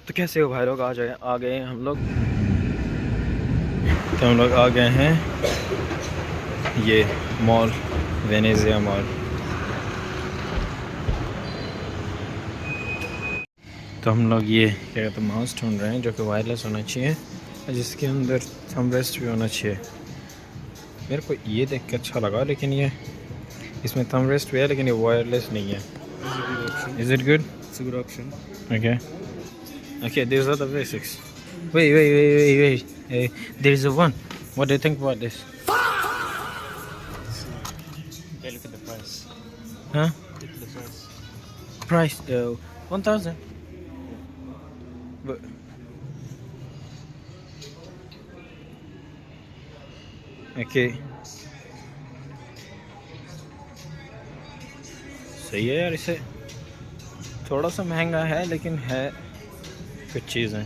तो कैसे हो भाई लोग, आ गए हैं हम लोग। तो हम लोग आ गए हैं ये मॉल, वेनेजिया मॉल। तो हम लोग ये क्या कहते हैं माउस ढूंढ रहे हैं जो कि वायरलेस होना चाहिए, जिसके अंदर थंब रेस्ट भी होना चाहिए। मेरे को ये देख के अच्छा लगा, लेकिन ये इसमें थंब रेस्ट भी है लेकिन ये वायरलेस नहीं है। Is it good? It's a good option. Okay. Okay, these are the basics. Wait. Hey, there is a one. What do you think about this? Okay, look at the price. Huh? Look at the price. Price 1,000. But okay. सही है यार, इसे थोड़ा सा महंगा है लेकिन है कुछ चीज़ है।